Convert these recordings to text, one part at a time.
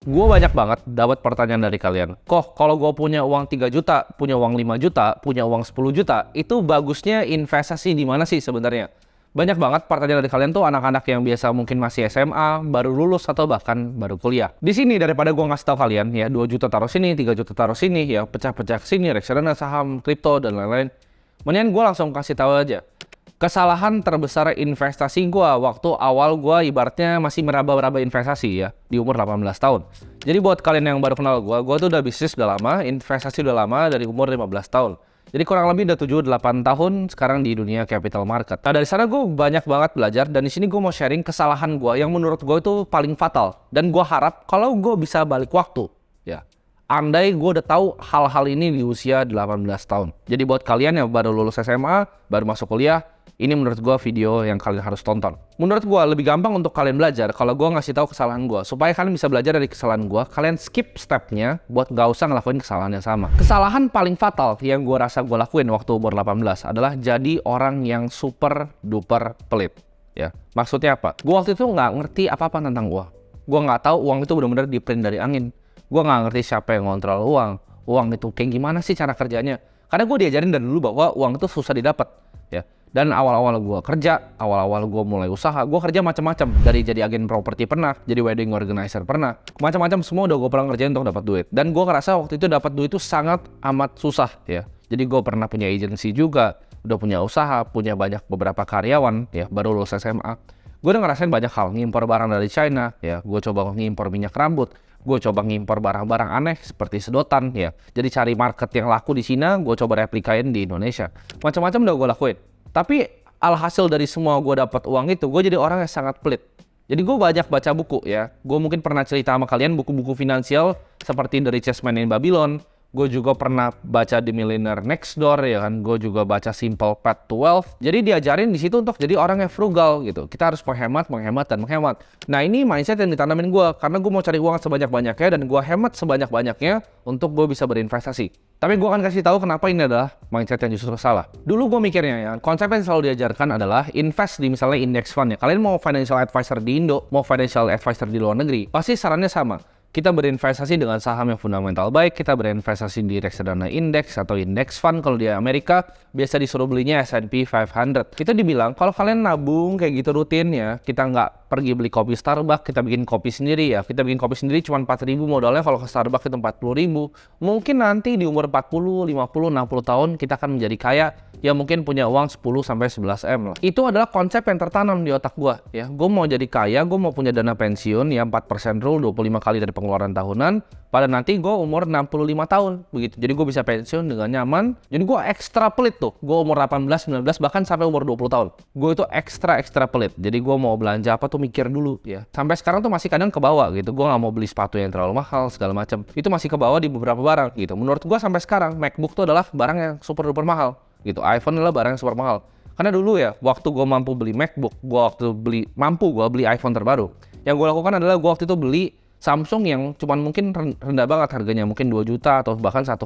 Gue banyak banget dapat pertanyaan dari kalian. Kok kalau gue punya uang 3 juta, punya uang 5 juta, punya uang 10 juta, itu bagusnya investasi di mana sih sebenarnya? Banyak banget pertanyaan dari kalian tuh anak-anak yang biasa mungkin masih SMA, baru lulus atau bahkan baru kuliah. Di sini daripada gue ngasih tahu kalian ya 2 juta taruh sini, 3 juta taruh sini, ya pecah-pecah sini, reksadana, saham, kripto dan lain-lain. Mendingan gue langsung kasih tahu aja. Kesalahan terbesar investasi gue waktu awal gue ibaratnya masih meraba-raba investasi ya di umur 18 tahun. Jadi buat kalian yang baru kenal gue tuh udah bisnis udah lama, investasi udah lama dari umur 15 tahun. Jadi kurang lebih udah 7-8 tahun sekarang di dunia capital market. Nah dari sana gue banyak banget belajar dan di sini gue mau sharing kesalahan gue yang menurut gue itu paling fatal. Dan gue harap kalau gue bisa balik waktu ya. Andai gue udah tahu hal-hal ini di usia 18 tahun. Jadi buat kalian yang baru lulus SMA, baru masuk kuliah, ini menurut gue video yang kalian harus tonton. Menurut gue lebih gampang untuk kalian belajar kalau gue ngasih tahu kesalahan gue. Supaya kalian bisa belajar dari kesalahan gue, kalian skip stepnya buat gak usah ngelakuin kesalahan yang sama. Kesalahan paling fatal yang gue rasa gue lakuin waktu umur 18 adalah jadi orang yang super duper pelit. Ya, maksudnya apa? Gue waktu itu nggak ngerti apa-apa tentang uang. Gue nggak tahu uang itu benar-benar di-print dari angin. Gue nggak ngerti siapa yang ngontrol uang itu kayak gimana sih cara kerjanya. Karena gue diajarin dari dulu bahwa uang itu susah didapat, ya. Dan awal-awal gue kerja, awal-awal gue mulai usaha, gue kerja macam-macam. Dari jadi agen properti pernah, jadi wedding organizer pernah, macam-macam semua udah gue pernah ngerjain untuk dapat duit. Dan gue ngerasa waktu itu dapat duit itu sangat amat susah, ya. Jadi gue pernah punya agensi juga, udah punya usaha, punya banyak beberapa karyawan, ya, baru lulus SMA. Gue udah ngerasain banyak hal, ngimpor barang dari China, ya, gue coba ngimpor minyak rambut, gue coba ngimpor barang-barang aneh seperti sedotan, ya. Jadi cari market yang laku di Cina, gue coba replikain di Indonesia. Macam-macam udah gue lakuin. Tapi alhasil dari semua gue dapat uang itu, gue jadi orang yang sangat pelit. Jadi gue banyak baca buku ya. Gue mungkin pernah cerita sama kalian buku-buku finansial seperti The Richest Man in Babylon. Gue juga pernah baca The Millionaire Next Door ya kan. Gue juga baca Simple Path to Wealth. Jadi diajarin di situ untuk jadi orang yang frugal gitu. Kita harus menghemat, dan menghemat. Nah ini mindset yang ditanamin gue karena gue mau cari uang sebanyak-banyaknya dan gue hemat sebanyak-banyaknya untuk gue bisa berinvestasi. Tapi gue akan kasih tahu kenapa ini adalah mindset yang justru salah. Dulu gue mikirnya ya, konsep yang selalu diajarkan adalah invest di misalnya index fund ya. Kalian mau financial advisor di Indo, mau financial advisor di luar negeri, pasti sarannya sama. Kita berinvestasi dengan saham yang fundamental baik, kita berinvestasi di reksadana indeks atau index fund kalau di Amerika, biasa disuruh belinya S&P 500. Itu dibilang kalau kalian nabung kayak gitu rutin ya, kita nggak pergi beli kopi Starbucks, kita bikin kopi sendiri ya. Kita bikin kopi sendiri cuma 4.000 modalnya, kalau ke Starbucks itu 40.000. Mungkin nanti di umur 40, 50, 60 tahun kita akan menjadi kaya yang mungkin punya uang 10-11 M lah. Itu adalah konsep yang tertanam di otak gue ya. Gue mau jadi kaya, gue mau punya dana pensiun ya 4% rule 25 kali dari pengeluaran tahunan pada nanti gue umur 65 tahun begitu. Jadi gue bisa pensiun dengan nyaman. Jadi gue ekstra pelit tuh. Gue umur 18, 19 bahkan sampai umur 20 tahun. Gue itu ekstra pelit. Jadi gue mau belanja apa tuh mikir dulu ya. Sampai sekarang tuh masih kadang ke bawah gitu. Gue nggak mau beli sepatu yang terlalu mahal segala macam. Itu masih ke bawah di beberapa barang gitu. Menurut gue sampai sekarang MacBook tuh adalah barang yang super duper mahal gitu. iPhone adalah barang yang super mahal. Karena dulu ya, waktu gue mampu beli MacBook, gue beli iPhone terbaru. Yang gue lakukan adalah gue waktu itu beli Samsung yang cuman mungkin rendah banget harganya, mungkin 2 juta atau bahkan 1,5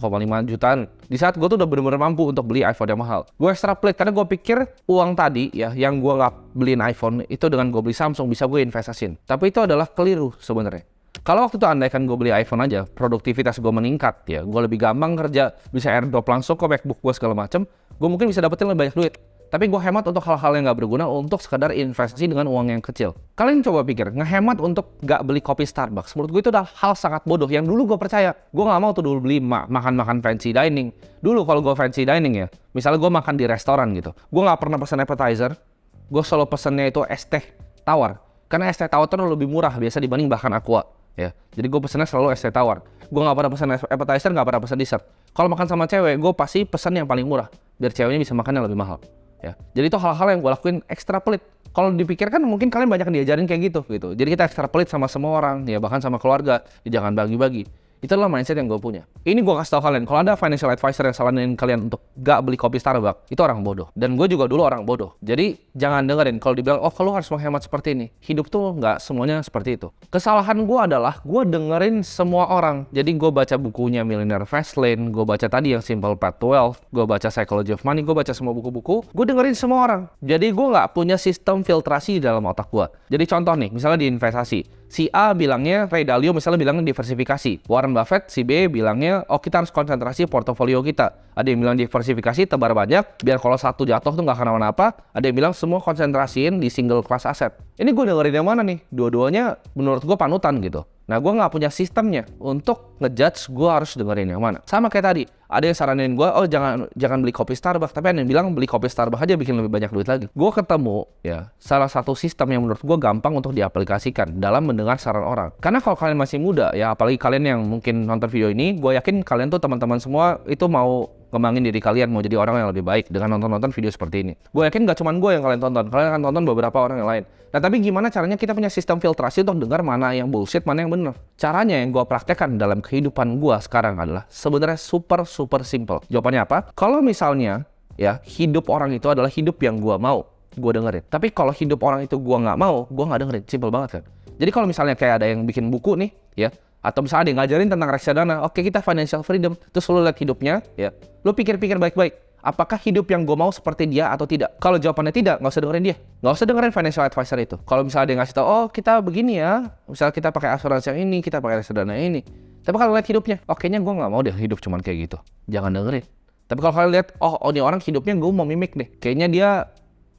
jutaan. Di saat gue tuh udah bener-bener mampu untuk beli iPhone yang mahal. Gue extra pelit karena gue pikir uang tadi ya, yang gue nggak beliin iPhone, itu dengan gue beli Samsung bisa gue investasiin. Tapi itu adalah keliru sebenarnya. Kalau waktu itu andaikan gue beli iPhone aja, produktivitas gue meningkat ya, gue lebih gampang kerja, bisa airdrop langsung ke MacBook gue segala macem, gue mungkin bisa dapetin lebih banyak duit. Tapi gue hemat untuk hal-hal yang gak berguna untuk sekadar investasi dengan uang yang kecil. Kalian coba pikir, ngehemat untuk gak beli kopi Starbucks. Menurut gue itu adalah hal sangat bodoh yang dulu gue percaya. Gue gak mau tuh dulu beli makan-makan fancy dining. Dulu kalau gue fancy dining ya, misalnya gue makan di restoran gitu, gue gak pernah pesan appetizer, gue selalu pesennya itu es teh tawar. Karena es teh tawar tuh lebih murah biasa dibanding bahkan aqua. Ya, jadi gue pesennya selalu es teh tawar. Gue gak pernah pesan appetizer, gak pernah pesan dessert. Kalau makan sama cewek, gue pasti pesan yang paling murah biar ceweknya bisa makan yang lebih mahal. Ya, jadi itu hal-hal yang gue lakuin ekstra pelit. Kalau dipikirkan mungkin kalian banyak diajarin kayak gitu. Jadi kita ekstra pelit sama semua orang, ya bahkan sama keluarga. Ya, jangan bagi-bagi. Itu adalah mindset yang gue punya. Ini gue kasih tau kalian, kalau ada financial advisor yang saranin kalian untuk gak beli kopi Starbucks, itu orang bodoh. Dan gue juga dulu orang bodoh. Jadi jangan dengerin kalau dibilang, oh kalau harus menghemat seperti ini. Hidup tuh gak semuanya seperti itu. Kesalahan gue adalah gue dengerin semua orang. Jadi gue baca bukunya Millionaire Fastlane, gue baca tadi yang Simple Path to Wealth, gue baca Psychology of Money, gue baca semua buku-buku. Gue dengerin semua orang. Jadi gue gak punya sistem filtrasi di dalam otak gue. Jadi contoh nih, misalnya di investasi. Si A bilangnya, Ray Dalio misalnya bilangnya diversifikasi. Warren Buffett, si B bilangnya, oh kita harus konsentrasi portofolio kita. Ada yang bilang diversifikasi, tebar banyak, biar kalau satu jatuh tuh nggak kenapa-napa. Ada yang bilang semua konsentrasiin di single class asset. Ini gue dengerin yang mana nih? Dua-duanya menurut gue panutan gitu. Nah, gue nggak punya sistemnya untuk ngejudge gue harus dengerin yang mana. Sama kayak tadi, ada yang saranin gue, oh jangan beli kopi Starbucks. Tapi ada yang bilang beli kopi Starbucks aja bikin lebih banyak duit lagi. Gue ketemu ya salah satu sistem yang menurut gue gampang untuk diaplikasikan dalam mendengar saran orang. Karena kalau kalian masih muda ya, apalagi kalian yang mungkin nonton video ini, gue yakin kalian tuh teman-teman semua itu mau ngembangin diri kalian, mau jadi orang yang lebih baik dengan nonton-nonton video seperti ini. Gue yakin gak cuma gue yang kalian akan tonton beberapa orang yang lain. Nah, tapi gimana caranya kita punya sistem filtrasi untuk dengar mana yang bullshit, mana yang bener? Caranya yang gue praktekkan dalam kehidupan gue sekarang adalah sebenarnya super simple. Jawabannya apa? Kalau misalnya ya hidup orang itu adalah hidup yang gue mau, gue dengerin. Tapi kalau hidup orang itu gue nggak mau, gue nggak dengerin. Simple banget kan? Jadi kalau misalnya kayak ada yang bikin buku nih, ya, atau misalnya ada yang ngajarin tentang reksadana, oke kita financial freedom, terus lo lihat hidupnya, ya, lo pikir-pikir baik-baik, apakah hidup yang gue mau seperti dia atau tidak? Kalau jawabannya tidak, nggak usah dengerin dia, nggak usah dengerin financial advisor itu. Kalau misalnya dia ngasih tau, oh kita begini ya, misalnya kita pakai asuransi yang ini, kita pakai reksadana ini, tapi kalau lihat hidupnya, oh kayaknya gue nggak mau deh hidup cuman kayak gitu, jangan dengerin. Tapi kalau kalian lihat, oh ini orang hidupnya gue mau mimik deh, kayaknya dia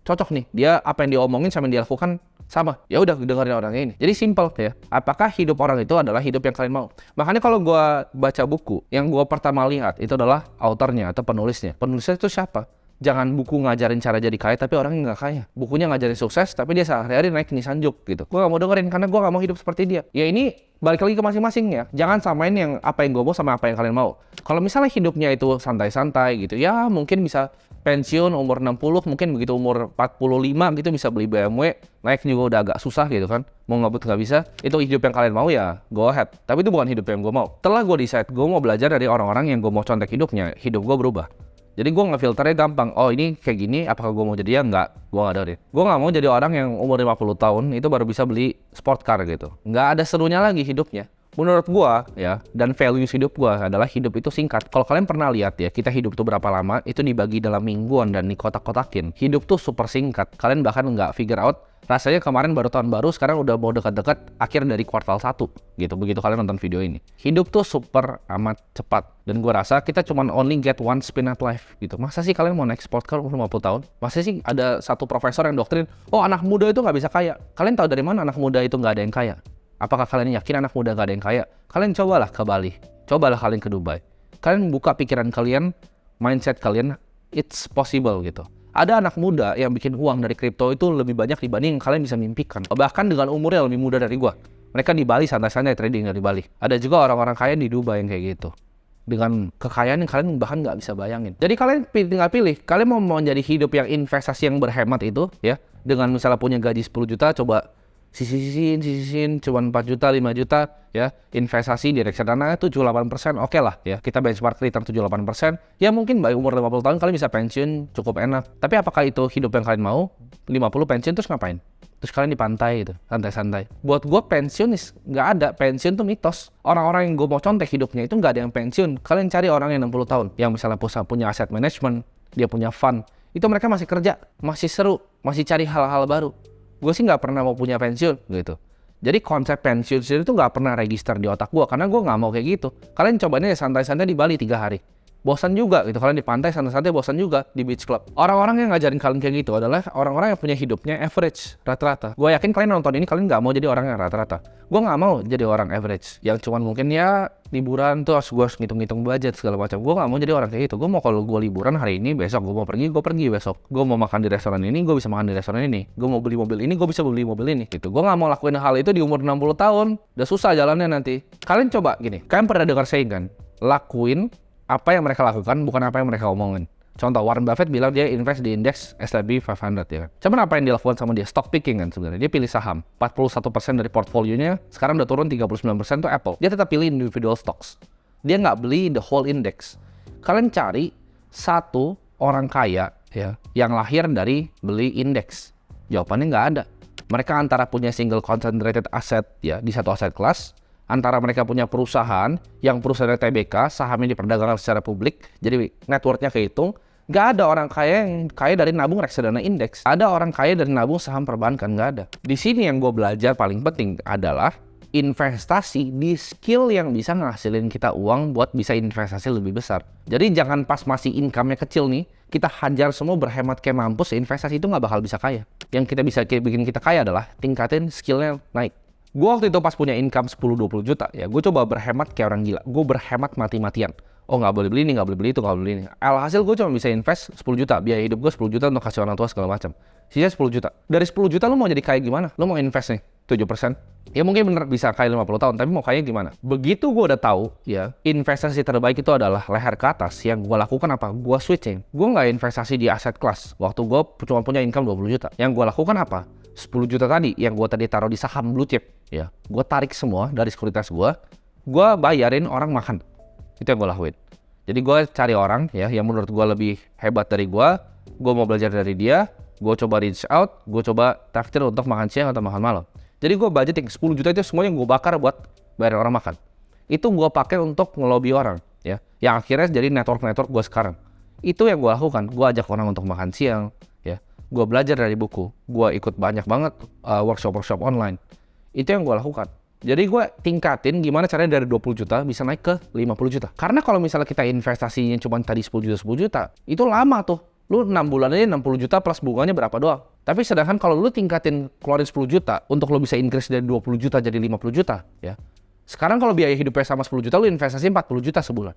cocok nih, dia apa yang dia omongin sama yang dia lakukan sama, ya udah dengerin orangnya ini. Jadi simple ya. Apakah hidup orang itu adalah hidup yang kalian mau? Makanya kalau gue baca buku, yang gue pertama lihat itu adalah autornya atau penulisnya. Penulisnya itu siapa? Jangan buku ngajarin cara jadi kaya tapi orangnya nggak kaya. Bukunya ngajarin sukses tapi dia sehari-hari naik nisanjuk gitu. Gue nggak mau dengerin karena gue nggak mau hidup seperti dia. Ya ini balik lagi ke masing-masing ya. Jangan samain yang apa yang gue mau sama apa yang kalian mau. Kalau misalnya hidupnya itu santai-santai gitu, ya mungkin bisa pensiun umur 60, mungkin begitu umur 45 gitu bisa beli BMW, naik juga udah agak susah gitu kan, mau ngebut nggak bisa. Itu hidup yang kalian mau ya go ahead, tapi itu bukan hidup yang gue mau. Setelah gue decide gue mau belajar dari orang-orang yang gue mau contek hidupnya, hidup gue berubah. Jadi gue ngefilternya gampang, oh ini kayak gini, apakah gue mau jadi ya? Enggak, gue nggak dari. Gue nggak mau jadi orang yang umur 50 tahun itu baru bisa beli sport car gitu. Nggak ada serunya lagi hidupnya. Menurut gua ya, dan values hidup gua adalah hidup itu singkat. Kalau kalian pernah lihat ya, kita hidup tuh berapa lama, itu dibagi dalam mingguan dan dikotak-kotakin. Hidup tuh super singkat. Kalian bahkan nggak figure out, rasanya kemarin baru tahun baru, sekarang udah mau dekat-dekat akhir dari kuartal 1 gitu. Begitu kalian nonton video ini. Hidup tuh super amat cepat. Dan gua rasa kita cuman only get one spin at life gitu. Masa sih kalian mau naik sport car umur 50 tahun? Masa sih ada satu profesor yang doktrin, oh anak muda itu nggak bisa kaya. Kalian tahu dari mana anak muda itu nggak ada yang kaya? Apakah kalian yakin anak muda gak ada yang kaya? Kalian cobalah ke Bali, cobalah kalian ke Dubai. Kalian buka pikiran kalian, mindset kalian, it's possible gitu. Ada anak muda yang bikin uang dari kripto itu lebih banyak dibanding yang kalian bisa mimpikan. Bahkan dengan umurnya lebih muda dari gua. Mereka di Bali santai-santai trading dari Bali. Ada juga orang-orang kaya di Dubai yang kayak gitu. Dengan kekayaan yang kalian bahkan nggak bisa bayangin. Jadi kalian tinggal pilih, kalian mau menjadi hidup yang investasi yang berhemat itu ya, dengan misalnya punya gaji 10 juta, coba sisihin cuma 4 juta, 5 juta ya, investasi di reksadana 7-8%, oke lah ya, kita benchmark return 7-8%, ya mungkin by umur 50 tahun kalian bisa pensiun cukup enak. Tapi apakah itu hidup yang kalian mau? 50 pensiun terus ngapain? Terus kalian di pantai gitu, santai-santai. Buat gue pensiun nggak ada, pensiun tuh mitos. Orang-orang yang gue mau contek hidupnya itu nggak ada yang pensiun. Kalian cari orang yang 60 tahun, yang misalnya punya aset management, dia punya fund, itu mereka masih kerja, masih seru, masih cari hal-hal baru. Gue sih nggak pernah mau punya pensiun gitu. Jadi konsep pensiun sendiri tuh nggak pernah register di otak gue, karena gue nggak mau kayak gitu. Kalian cobain aja santai-santai di Bali 3 hari. Bosan juga gitu, kalian di pantai santai-santai bosan juga di beach club. Orang-orang yang ngajarin kalian kayak gitu adalah orang-orang yang punya hidupnya average, rata-rata. Gue yakin kalian nonton ini kalian nggak mau jadi orang yang rata-rata. Gue nggak mau jadi orang average, yang cuman mungkin ya liburan tuh gue harus ngitung-ngitung budget segala macam. Gue nggak mau jadi orang kayak gitu. Gue mau kalau gue liburan hari ini, besok gue mau pergi, gue pergi besok. Gue mau makan di restoran ini, gue bisa makan di restoran ini. Gue mau beli mobil ini, gue bisa beli mobil ini. Gitu. Gue nggak mau lakuin hal itu di umur 60 tahun. Udah susah jalannya nanti. Kalian coba gini, kalian pernah dengar saying kan? Lakuin apa yang mereka lakukan, bukan apa yang mereka omongin. Contoh, Warren Buffett bilang dia invest di indeks S&P 500 ya kan. Cuman apa yang dilakukan sama dia? Stock picking kan sebenarnya. Dia pilih saham. 41% dari portfolionya sekarang udah turun 39% tuh Apple. Dia tetap pilih individual stocks. Dia nggak beli the whole index. Kalian cari satu orang kaya ya yang lahir dari beli indeks. Jawabannya nggak ada. Mereka antara punya single concentrated asset ya di satu aset kelas, antara mereka punya perusahaan yang perusahaannya TBK, sahamnya diperdagangkan secara publik, jadi net worth-nya kehitung, Nggak ada orang kaya yang kaya dari nabung reksadana indeks. Ada orang kaya dari nabung saham perbankan, nggak ada. Di sini yang gue belajar paling penting adalah investasi di skill yang bisa ngasilin kita uang buat bisa investasi lebih besar. Jadi jangan pas masih income-nya kecil nih, kita hajar semua berhemat kayak mampus, investasi itu nggak bakal bisa kaya. Yang kita bisa bikin kita kaya adalah tingkatin skillnya naik. Gue waktu itu pas punya income 10-20 juta, ya gue coba berhemat kayak orang gila. Gue berhemat mati-matian. Oh nggak boleh beli ini, nggak boleh beli itu, nggak boleh beli ini. Alhasil gue cuma bisa invest 10 juta. Biaya hidup gue 10 juta untuk kasih orang tua segala macam. Sisa 10 juta. Dari 10 juta lu mau jadi kaya gimana? Lu mau invest nih 7%. Ya mungkin bener bisa kaya 50 tahun, tapi mau kaya gimana? Begitu gue udah tahu ya, investasi terbaik itu adalah leher ke atas. Yang gue lakukan apa? Gue switching. Gue nggak investasi di aset kelas. Waktu gue cuma punya income 20 juta. Yang gue lakukan apa? 10 juta tadi yang gue tadi taruh di saham blue chip. Ya, gue tarik semua dari sekuritas gue bayarin orang makan. Itu yang gue lakuin. Jadi gue cari orang ya yang menurut gue lebih hebat dari gue mau belajar dari dia, gue coba reach out, gue coba traktir untuk makan siang atau makan malam. Jadi gue budgeting 10 juta itu semuanya gue bakar buat bayar orang makan. Itu gue pakai untuk ngelobi orang ya, yang akhirnya jadi network gue sekarang. Itu yang gue lakukan, gue ajak orang untuk makan siang ya, gue belajar dari buku, gue ikut banyak banget workshop online. Itu yang gue lakukan. Jadi gue tingkatin gimana caranya dari 20 juta bisa naik ke 50 juta. Karena kalau misalnya kita investasinya cuma tadi 10 juta, itu lama tuh. Lu 6 bulan aja 60 juta plus bunganya berapa doang. Tapi sedangkan kalau lu tingkatin keluarin 10 juta untuk lu bisa increase dari 20 juta jadi 50 juta ya. Sekarang kalau biaya hidupnya sama 10 juta, lu investasi 40 juta sebulan.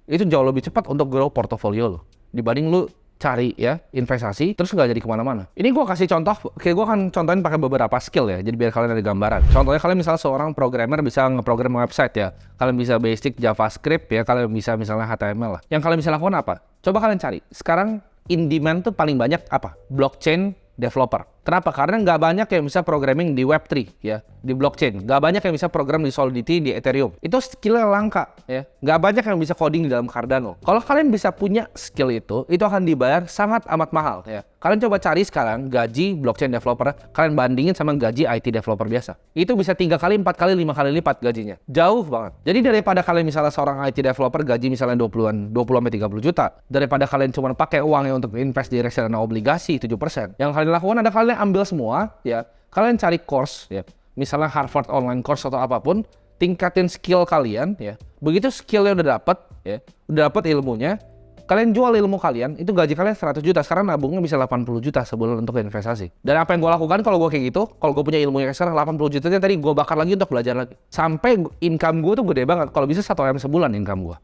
Itu jauh lebih cepat untuk grow portofolio lu dibanding lu cari ya investasi terus nggak jadi kemana-mana. Ini gue kasih contoh, kayak gue akan contohin pakai beberapa skill ya, jadi biar kalian ada gambaran. Contohnya kalian misalnya seorang programmer bisa ngeprogram website ya, kalian bisa basic JavaScript ya, kalian bisa misalnya HTML lah. Yang kalian bisa lakukan apa? Coba kalian cari. Sekarang in demand tuh paling banyak apa? Blockchain developer. Kenapa? Karena nggak banyak yang bisa programming di Web3 ya, di blockchain. Nggak banyak yang bisa program di Solidity, di Ethereum. Itu skillnya langka ya. Nggak banyak yang bisa coding di dalam Cardano. Kalau kalian bisa punya skill itu akan dibayar sangat amat mahal ya. Kalian coba cari sekarang gaji blockchain developer, kalian bandingin sama gaji IT developer biasa. Itu bisa 3 kali, 4 kali, 5 kali lipat gajinya. Jauh banget. Jadi daripada kalian misalnya seorang IT developer gaji misalnya 20 sampai 30 juta, daripada kalian cuma pakai uangnya untuk invest di reksadana obligasi 7%, yang kalian lakukan ada kalian ambil semua ya. Kalian cari course ya. Misalnya Harvard online course atau apapun, tingkatin skill kalian ya. Begitu skillnya udah dapat ya, udah dapat ilmunya, kalian jual ilmu kalian, itu gaji kalian 100 juta. Sekarang nabungnya bisa 80 juta sebulan untuk investasi. Dan apa yang gue lakukan kalau gue kayak gitu, kalau gue punya ilmu yang sekarang 80 juta tadi gue bakar lagi untuk belajar lagi. Sampai income gue tuh gede banget. Kalau bisa 1 M sebulan income gue.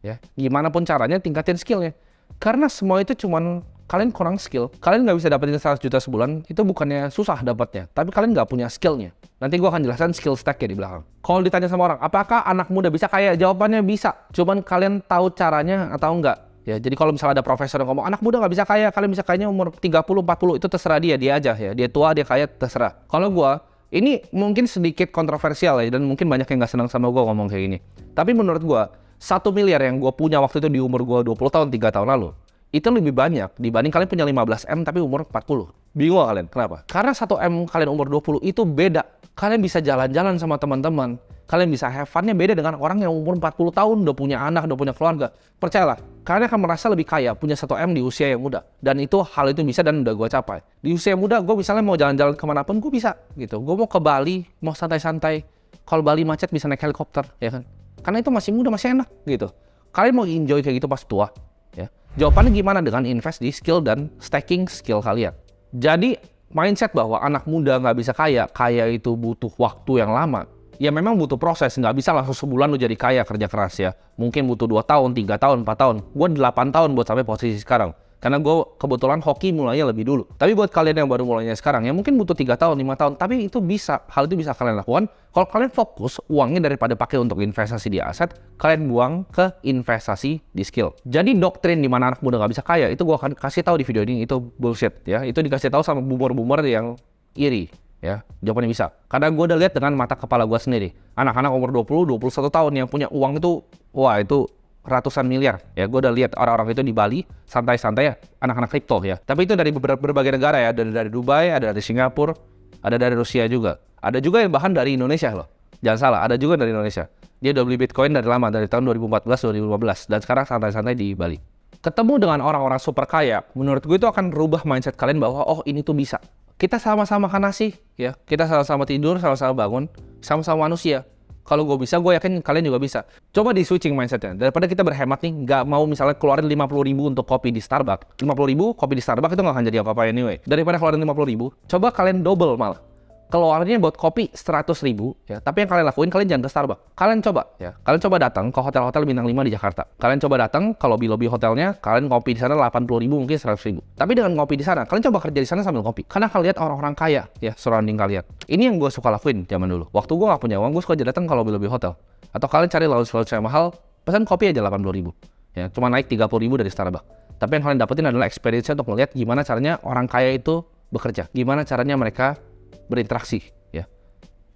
Ya, gimana pun caranya tingkatin skillnya. Karena semua itu cuman kalian kurang skill. Kalian nggak bisa dapetin 100 juta sebulan, itu bukannya susah dapatnya. Tapi kalian nggak punya skillnya. Nanti gue akan jelaskan skill stack-nya di belakang. Kalau ditanya sama orang, apakah anak muda bisa kaya? Jawabannya bisa. Cuman kalian tahu caranya atau enggak. Ya, jadi kalau misalnya ada profesor yang ngomong anak muda nggak bisa kaya, kalian bisa kayanya umur 30, 40, itu terserah dia aja ya. Dia tua, dia kaya, terserah. Kalau gua, ini mungkin sedikit kontroversial ya, dan mungkin banyak yang nggak senang sama gua ngomong kayak gini. Tapi menurut gua, 1 miliar yang gua punya waktu itu di umur gua 20 tahun, 3 tahun lalu, itu lebih banyak dibanding kalian punya 15 M tapi umur 40. Bingung gak kalian? Kenapa? Karena 1 M kalian umur 20 itu beda. Kalian bisa jalan-jalan sama teman-teman. Kalian bisa have fun-nya beda dengan orang yang umur 40 tahun, udah punya anak, udah punya keluarga. Percayalah, kalian akan merasa lebih kaya punya 1 M di usia yang muda. Dan hal itu bisa dan udah gue capai. Di usia muda, gue misalnya mau jalan-jalan kemanapun, gue bisa gitu. Gue mau ke Bali, mau santai-santai. Kalau Bali macet bisa naik helikopter, ya kan? Karena itu masih muda, masih enak gitu. Kalian mau enjoy kayak gitu pas tua, ya. Jawabannya gimana? Dengan invest di skill dan stacking skill kalian. Jadi, mindset bahwa anak muda nggak bisa kaya itu butuh waktu yang lama. Ya memang butuh proses, nggak bisa langsung sebulan lu jadi kaya kerja keras ya. Mungkin butuh 2 tahun, 3 tahun, 4 tahun. Gue 8 tahun buat sampai posisi sekarang. Karena gue kebetulan hoki mulainya lebih dulu. Tapi buat kalian yang baru mulainya sekarang, ya mungkin butuh 3 tahun, 5 tahun. Tapi itu bisa, hal itu bisa kalian lakukan. Kalau kalian fokus uangnya daripada pakai untuk investasi di aset, kalian buang ke investasi di skill. Jadi doktrin di mana anak muda nggak bisa kaya, itu gue akan kasih tahu di video ini, itu bullshit ya. Itu dikasih tahu sama boomer-boomer yang iri. Ya, jawabannya bisa. Karena gue udah lihat dengan mata kepala gue sendiri. Anak-anak umur 20, 21 tahun yang punya uang itu, wah itu ratusan miliar. Ya, gue udah lihat orang-orang itu di Bali, santai-santai ya, anak-anak kripto ya. Tapi itu dari berbagai negara ya, dari Dubai, ada dari Singapura, ada dari Rusia juga. Ada juga yang bahkan dari Indonesia loh. Jangan salah, ada juga dari Indonesia. Dia udah beli Bitcoin dari lama, dari tahun 2014, 2015. Dan sekarang santai-santai di Bali. ketemu dengan orang-orang super kaya, menurut gue itu akan rubah mindset kalian bahwa oh ini tuh bisa. Kita sama-sama makan nasi, ya. Kita sama-sama tidur, sama-sama bangun, sama-sama manusia. Kalau gue bisa, gue yakin kalian juga bisa. Coba di switching mindsetnya. Daripada kita berhemat nih, nggak mau misalnya keluarin 50.000 untuk kopi di Starbucks. 50.000 kopi di Starbucks itu nggak akan jadi apa-apa anyway. Daripada keluarin 50.000, coba kalian double malah. Keluarnya buat kopi 100.000, ya. Tapi yang kalian lakuin, kalian jangan ke Starbucks. Kalian coba, ya. Kalian coba datang ke hotel-hotel bintang 5 di Jakarta. Kalian coba datang ke lobby-lobby hotelnya, kalian ngopi di sana 80.000 mungkin 100.000. Tapi dengan ngopi di sana, kalian coba kerja di sana sambil ngopi. Karena kalian lihat orang-orang kaya, ya, surrounding kalian. Ini yang gue suka lakuin zaman dulu. Waktu gue nggak punya uang, gue suka aja datang ke lobby-lobby hotel. Atau kalian cari lounge-lounge yang mahal, pesan kopi aja 80.000. Ya, cuma naik 30.000 dari Starbucks. Tapi yang kalian dapetin adalah experience untuk melihat gimana caranya orang kaya itu bekerja. Gimana caranya mereka berinteraksi.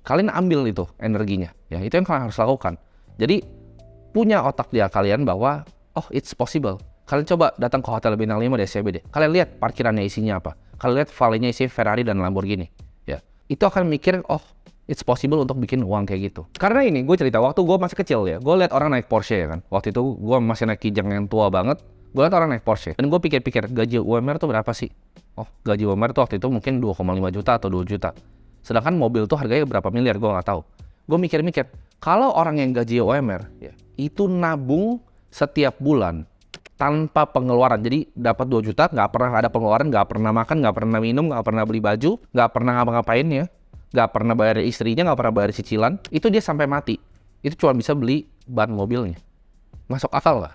Kalian ambil itu energinya, ya itu yang kalian harus lakukan. Jadi punya otak di kalian bahwa oh it's possible. Kalian coba datang ke hotel bintang 5 di SCBD. Kalian lihat parkirannya isinya apa. Kalian lihat valetnya isi Ferrari dan Lamborghini. Ya itu akan mikir oh it's possible untuk bikin uang kayak gitu. Karena ini gue cerita waktu gue masih kecil ya, gue lihat orang naik Porsche ya kan. Waktu itu gue masih naik Kijang yang tua banget. Gue lihat orang naik Porsche dan gue pikir-pikir gaji UMR tuh berapa sih? Oh gaji UMR tuh waktu itu mungkin 2,5 juta atau 2 juta. Sedangkan mobil tuh harganya berapa miliar, gue nggak tahu. Gue mikir-mikir, kalau orang yang gaji UMR, ya, itu nabung setiap bulan tanpa pengeluaran. Jadi dapat 2 juta, nggak pernah ada pengeluaran, nggak pernah makan, nggak pernah minum, nggak pernah beli baju, nggak pernah ngapa-ngapain ya, nggak pernah bayar istrinya, nggak pernah bayar cicilan. Itu dia sampai mati. Itu cuma bisa beli ban mobilnya. Masuk akal nggak?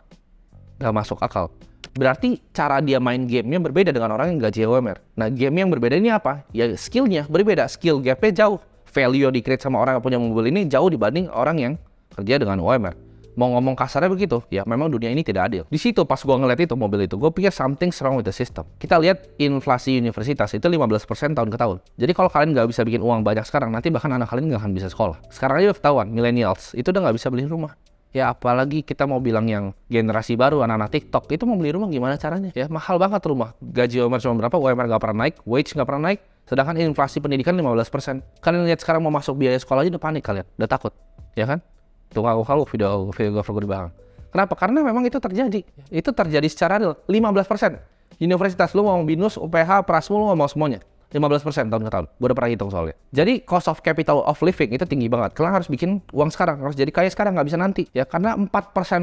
Nggak masuk akal. Berarti cara dia main gamenya berbeda dengan orang yang gaji UMR. Nah, game yang berbeda ini apa? Ya skillnya berbeda. Skill gapnya jauh. Value yang di-create sama orang yang punya mobil ini jauh dibanding orang yang kerja dengan UMR. Mau ngomong kasarnya begitu, ya memang dunia ini tidak adil. Di situ pas gue ngeliat itu mobil itu, gue pikir something wrong with the system. Kita lihat inflasi universitas itu 15% tahun ke tahun. Jadi kalau kalian nggak bisa bikin uang banyak sekarang, nanti bahkan anak kalian nggak akan bisa sekolah. Sekarang aja udah ketahuan, millennials itu udah nggak bisa beli rumah. Ya apalagi kita mau bilang yang generasi baru, anak-anak TikTok, itu mau beli rumah gimana caranya? Ya mahal banget rumah. Gaji UMR cuma berapa, UMR nggak pernah naik, wage nggak pernah naik, sedangkan inflasi pendidikan 15%. Kalian lihat sekarang mau masuk biaya sekolah aja udah panik kalian, udah takut, ya kan? Tuh ngaku video gue di belakang. Kenapa? Karena memang itu terjadi. Itu terjadi secara real, 15%. Universitas lu mau BINUS, UPH, Prasmul, lu mau semuanya. 15% tahun ke tahun. Gue udah pernah hitung soalnya. Jadi cost of capital of living itu tinggi banget. Kalian harus bikin uang sekarang, harus jadi kaya sekarang, nggak bisa nanti. Ya karena 4%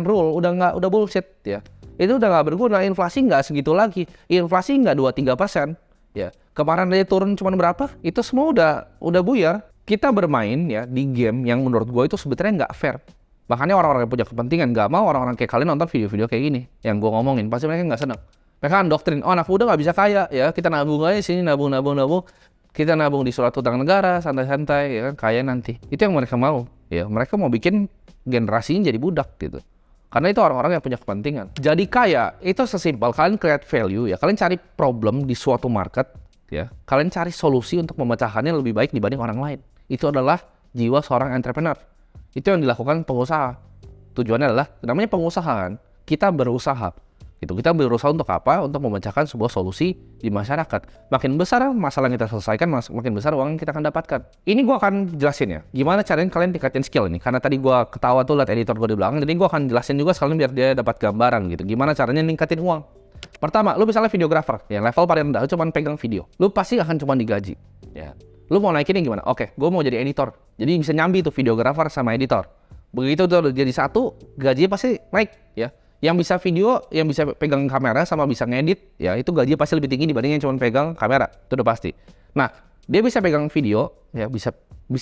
rule udah bullshit ya. Itu udah nggak berguna. Inflasi nggak segitu lagi. Inflasi nggak 2-3%. Ya kemarin dia turun cuma berapa? Itu semua udah buyar. Kita bermain ya di game yang menurut gue itu sebetulnya nggak fair. Makanya orang-orang yang punya kepentingan nggak mau orang-orang kayak kalian nonton video-video kayak gini. Yang gue ngomongin pasti mereka nggak seneng. Mereka kan doktrin, oh anak muda nggak bisa kaya, ya kita nabung aja sini, nabung. Kita nabung di surat utang negara, santai-santai, ya kan, kaya nanti. Itu yang mereka mau, ya mereka mau bikin generasinya jadi budak gitu. Karena itu orang-orang yang punya kepentingan. Jadi kaya, itu sesimpel, kalian create value, ya kalian cari problem di suatu market, ya kalian cari solusi untuk memecahkannya lebih baik dibanding orang lain. Itu adalah jiwa seorang entrepreneur. Itu yang dilakukan pengusaha. Tujuannya adalah, namanya pengusaha kan, kita berusaha. Kita berusaha untuk apa? Untuk memecahkan sebuah solusi di masyarakat. Makin besar masalah yang kita selesaikan, makin besar uang yang kita akan dapatkan. Ini gue akan jelasin ya, gimana caranya kalian tingkatin skill ini. Karena tadi gue ketawa tuh liat editor gue di belakang, jadi gue akan jelasin juga sekalian biar dia dapat gambaran gitu. Gimana caranya ningkatin uang. Pertama, lu misalnya videographer, ya level paling rendah, lu cuma pegang video. Lu pasti akan cuma digaji. Ya. Lu mau naikinnya gimana? Oke, gue mau jadi editor. Jadi bisa nyambi tuh videographer sama editor. Begitu tuh jadi satu, gajinya pasti naik ya. Yang bisa video, yang bisa pegang kamera sama bisa ngedit, ya itu gajinya pasti lebih tinggi dibanding yang cuma pegang kamera, itu udah pasti. Nah, dia bisa pegang video, ya bisa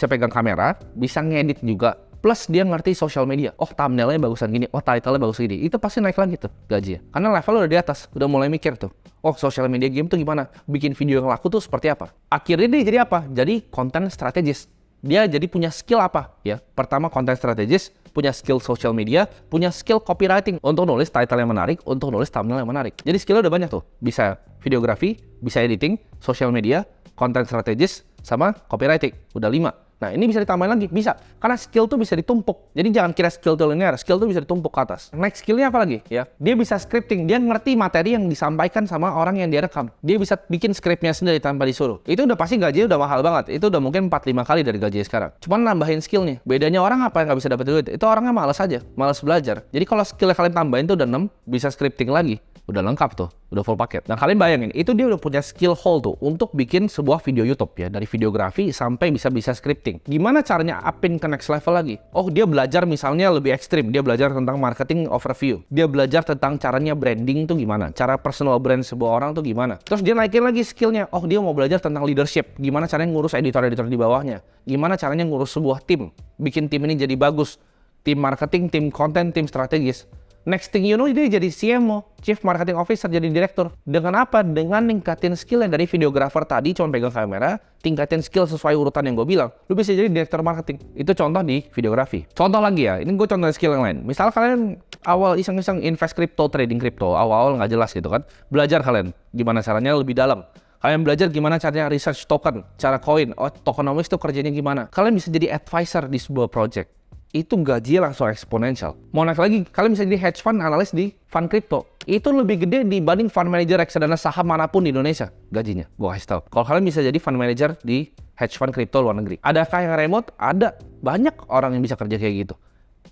pegang kamera, bisa ngedit juga, plus dia ngerti social media. Oh, thumbnailnya bagusan gini, oh title-nya bagus gini, itu pasti naik lagi tuh gajinya. Karena level udah di atas, udah mulai mikir tuh. Oh, social media game tuh gimana? Bikin video yang laku tuh seperti apa? Akhirnya dia jadi apa? Jadi konten strategis. Dia jadi punya skill apa? Ya, pertama konten strategis, punya skill social media, punya skill copywriting untuk nulis title yang menarik, untuk nulis thumbnail yang menarik. Jadi skillnya udah banyak tuh. Bisa videografi, bisa editing, social media, konten strategis, sama copywriting. Udah 5. Nah, ini bisa ditambahin lagi, bisa. Karena skill tuh bisa ditumpuk. Jadi jangan kira skill tuh linear, skill tuh bisa ditumpuk ke atas. Next skillnya apa lagi? Ya, dia bisa scripting, dia ngerti materi yang disampaikan sama orang yang dia rekam. Dia bisa bikin skripnya sendiri tanpa disuruh. Itu udah pasti gajinya udah mahal banget. Itu udah mungkin 4-5 kali dari gaji sekarang. Cuman nambahin skillnya. Bedanya orang apa yang nggak bisa dapat duit? Itu orangnya malas aja, malas belajar. Jadi kalau skillnya kalian tambahin tuh udah 6, bisa scripting lagi. Udah lengkap tuh, udah full paket. Nah kalian bayangin, itu dia udah punya skill hole tuh untuk bikin sebuah video YouTube ya, dari videografi sampai bisa scripting. Gimana caranya upin ke next level lagi? Oh dia belajar misalnya lebih ekstrim, dia belajar tentang marketing overview, dia belajar tentang caranya branding tuh gimana, cara personal brand sebuah orang tuh gimana. Terus dia naikin lagi skillnya, oh dia mau belajar tentang leadership, gimana caranya ngurus editor-editor di bawahnya, gimana caranya ngurus sebuah tim, bikin tim ini jadi bagus, tim marketing, tim konten, tim strategis. Next thing you know, dia jadi CMO, Chief Marketing Officer, jadi direktur. Dengan apa? Dengan ningkatin skill yang dari videographer tadi cuma pegang kamera, tingkatin skill sesuai urutan yang gue bilang. Lu bisa jadi direktur marketing. Itu contoh di videografi. Contoh lagi ya, ini gue contoh skill yang lain. Misal kalian awal iseng-iseng invest crypto, trading crypto, awal-awal nggak jelas gitu kan. Belajar kalian gimana caranya lebih dalam. Kalian belajar gimana caranya research token, cara koin, tokenomics itu kerjanya gimana. Kalian bisa jadi advisor di sebuah project. Itu gajinya langsung eksponensial. Mau naik lagi, kalian bisa jadi hedge fund analis di fund crypto. Itu lebih gede dibanding fund manager reksadana saham manapun di Indonesia gajinya. Gue kasih tau. Kalau kalian bisa jadi fund manager di hedge fund crypto luar negeri. Adakah yang remote? Ada. Banyak orang yang bisa kerja kayak gitu.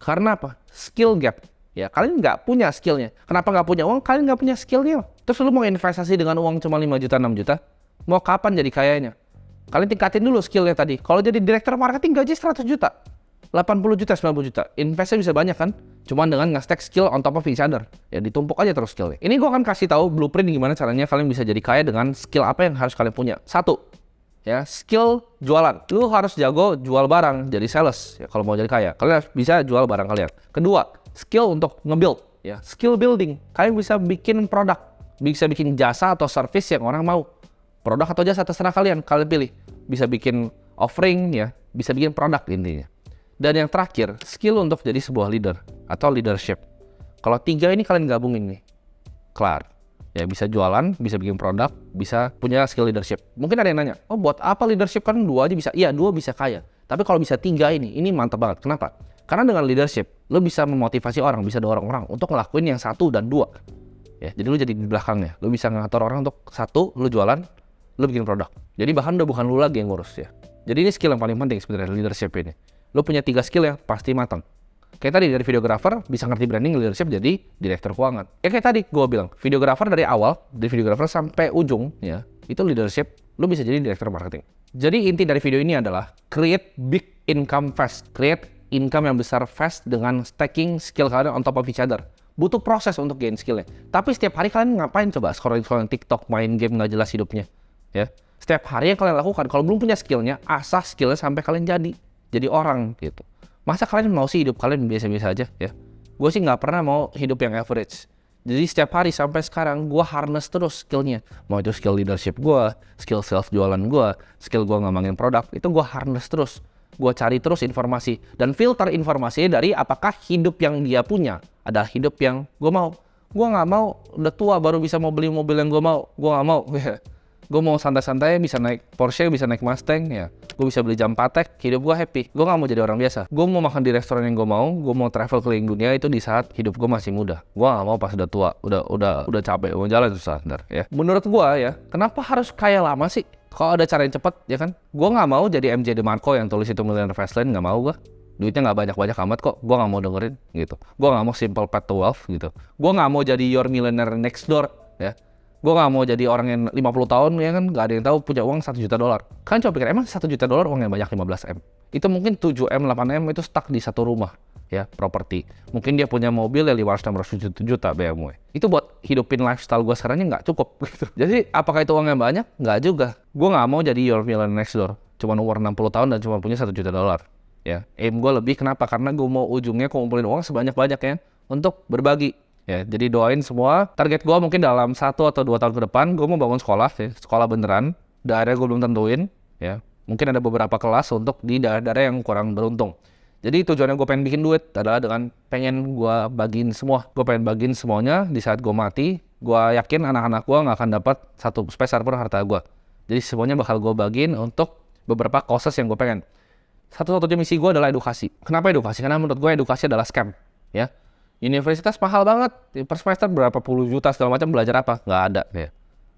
Karena apa? Skill gap. Ya, kalian nggak punya skillnya. Kenapa nggak punya uang? Kalian nggak punya skillnya. Terus lu mau investasi dengan uang cuma 5 juta, 6 juta? Mau kapan jadi kayanya? Kalian tingkatin dulu skillnya tadi. Kalau jadi direktur marketing gaji 100 juta. 80 juta, 90 juta. Investnya bisa banyak kan? Cuman dengan nge-stack skill on top of each other. Ya ditumpuk aja terus skillnya. Ini gue akan kasih tahu blueprint gimana caranya kalian bisa jadi kaya dengan skill apa yang harus kalian punya. Satu, ya skill jualan. Lu harus jago jual barang, jadi sales. Ya kalau mau jadi kaya, kalian harus bisa jual barang kalian. Kedua, skill untuk nge-build. Ya, skill building. Kalian bisa bikin produk, bisa bikin jasa atau service yang orang mau. Produk atau jasa terserah kalian pilih. Bisa bikin offering ya, bisa bikin produk intinya. Dan yang terakhir, skill untuk jadi sebuah leader atau leadership. Kalau 3 ini kalian gabungin nih, kelar. Ya bisa jualan, bisa bikin produk, bisa punya skill leadership. Mungkin ada yang nanya, oh buat apa leadership kan 2 aja bisa? Iya 2 bisa kaya. Tapi kalau bisa 3 ini mantap banget. Kenapa? Karena dengan leadership, lo bisa memotivasi orang, bisa dorong orang untuk ngelakuin yang 1 dan 2. Ya, jadi lo jadi di belakangnya. Lo bisa ngatur orang untuk 1, lo jualan, lo bikin produk. Jadi bahkan udah bukan lo lagi yang ngurus ya. Jadi ini skill yang paling penting sebenarnya leadership ini. Lo punya 3 skill yang pasti matang. Kayak tadi dari videographer bisa ngerti branding, leadership, jadi direktur keuangan. Ya kayak tadi gue bilang, videographer dari awal, dari videographer sampai ujung ya, itu leadership, lo bisa jadi direktur marketing. Jadi inti dari video ini adalah create big income fast. Create income yang besar fast dengan stacking skill kalian on top of each other. Butuh proses untuk gain skillnya. Tapi setiap hari kalian ngapain coba? Scrolling TikTok, main game nggak jelas hidupnya. Ya. Setiap hari yang kalian lakukan, kalau belum punya skillnya, asah skillnya sampai kalian jadi orang gitu. Masa kalian mau sih hidup kalian biasa-biasa aja ya? Gue sih nggak pernah mau hidup yang average. Jadi setiap hari sampai sekarang gue harness terus skillnya. Mau itu skill leadership gue, skill self jualan gue, skill gue ngembangin produk, itu gue harness terus. Gue cari terus informasi dan filter informasinya dari apakah hidup yang dia punya adalah hidup yang gue mau. Gue nggak mau udah tua baru bisa mau beli mobil yang gue mau. Gue nggak mau. Gue mau santai-santai, bisa naik Porsche, bisa naik Mustang, ya. Gue bisa beli jam Patek, hidup gue happy. Gue gak mau jadi orang biasa. Gue mau makan di restoran yang gue mau travel keliling dunia itu di saat hidup gue masih muda. Gue gak mau pas udah tua, udah capek, mau jalan susah, ntar, ya. Menurut gue ya, kenapa harus kaya lama sih? Kalau ada cara yang cepet, ya kan? Gue gak mau jadi MJ DeMarco yang tulis itu Millionaire Fastlane, gak mau gue. Duitnya gak banyak-banyak amat kok, gue gak mau dengerin, gitu. Gue gak mau Simple Path to Wealth, gitu. Gue gak mau jadi Your Millionaire Next Door, ya. Gue gak mau jadi orang yang 50 tahun ya kan gak ada yang tahu punya uang 1 juta dolar. Kalian coba pikir emang 1 juta dolar uang yang banyak 15 M. Itu mungkin 7 M, 8 M itu stuck di satu rumah ya, properti. Mungkin dia punya mobil yang 500 juta BMW. Itu buat hidupin lifestyle gue sekarangnya gak cukup gitu. Jadi apakah itu uang yang banyak? Gak juga. Gue gak mau jadi Your Millionaire Next Door. Cuma umur 60 tahun dan cuma punya 1 juta dolar. Ya, aim gue lebih kenapa? Karena gue mau ujungnya kumpulin uang sebanyak-banyaknya untuk berbagi. Ya, jadi doain semua. Target gue mungkin dalam 1 atau 2 tahun ke depan, gue mau bangun sekolah, ya, sekolah beneran. Daerah gue belum tentuin, ya. Mungkin ada beberapa kelas untuk di daerah-daerah yang kurang beruntung. Jadi tujuannya gue pengen bikin duit adalah dengan pengen gue bagiin semua. Gue pengen bagiin semuanya di saat gue mati. Gue yakin anak-anak gue nggak akan dapat satu peser pun harta gue. Jadi semuanya bakal gue bagiin untuk beberapa causes yang gue pengen. Satu-satunya misi gue adalah edukasi. Kenapa edukasi? Karena menurut gue edukasi adalah scam, ya. Universitas mahal banget, per semester berapa puluh juta segala macam, belajar apa? Nggak ada, ya.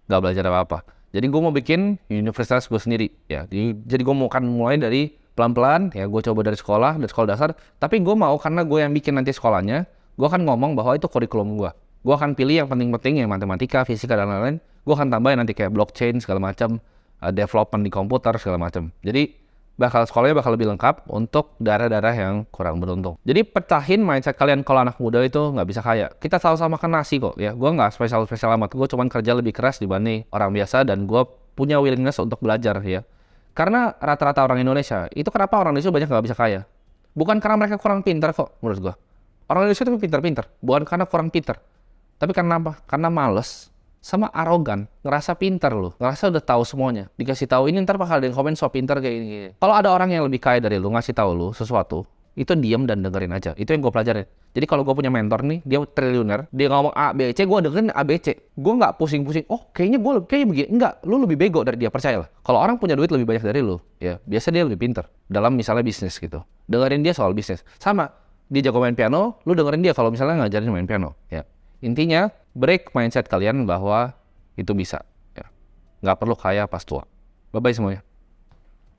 Nggak belajar apa-apa. Jadi gue mau bikin universitas gue sendiri, ya. Jadi gue mau kan mulai dari pelan-pelan, ya. Gue coba dari sekolah dasar. Tapi gue mau karena gue yang bikin nanti sekolahnya, gue akan ngomong bahwa itu kurikulum gue. Gue akan pilih yang penting-penting, yang matematika, fisika, dan lain-lain. Gue akan tambahin nanti kayak blockchain, segala macam, development di komputer, segala macam. Jadi, sekolahnya bakal lebih lengkap untuk daerah-daerah yang kurang beruntung. Jadi, pecahin mindset kalian kalau anak muda itu nggak bisa kaya. Kita sama-sama makan nasi kok, ya. Gue nggak spesial-spesial amat. Gue cuman kerja lebih keras dibanding orang biasa, dan gue punya willingness untuk belajar, ya. Karena rata-rata orang Indonesia, itu kenapa orang Indonesia banyak nggak bisa kaya? Bukan karena mereka kurang pintar kok, menurut gue. Orang Indonesia itu pintar-pintar, bukan karena kurang pintar. Tapi karena apa? Karena males sama arogan, ngerasa pintar loh, ngerasa udah tahu semuanya. Dikasih tahu ini ntar bakal ada yang komen so pintar kayak gini. Kalau ada orang yang lebih kaya dari lu ngasih tahu lu sesuatu, itu diam dan dengerin aja. Itu yang gue pelajarin. Jadi kalau gue punya mentor nih, dia triliuner, dia ngomong A, B, C, gue dengerin A, B, C. Gue nggak pusing-pusing. Oh, kayaknya begini. Enggak, lu lebih bego dari dia, percayalah. Kalau orang punya duit lebih banyak dari lu, ya biasa dia lebih pintar dalam misalnya bisnis gitu. Dengerin dia soal bisnis. Sama, dia jago main piano, lu dengerin dia kalau misalnya ngajarin main piano, ya. Intinya, break mindset kalian bahwa itu bisa. Ya. Nggak perlu kaya pas tua. Bye-bye semuanya.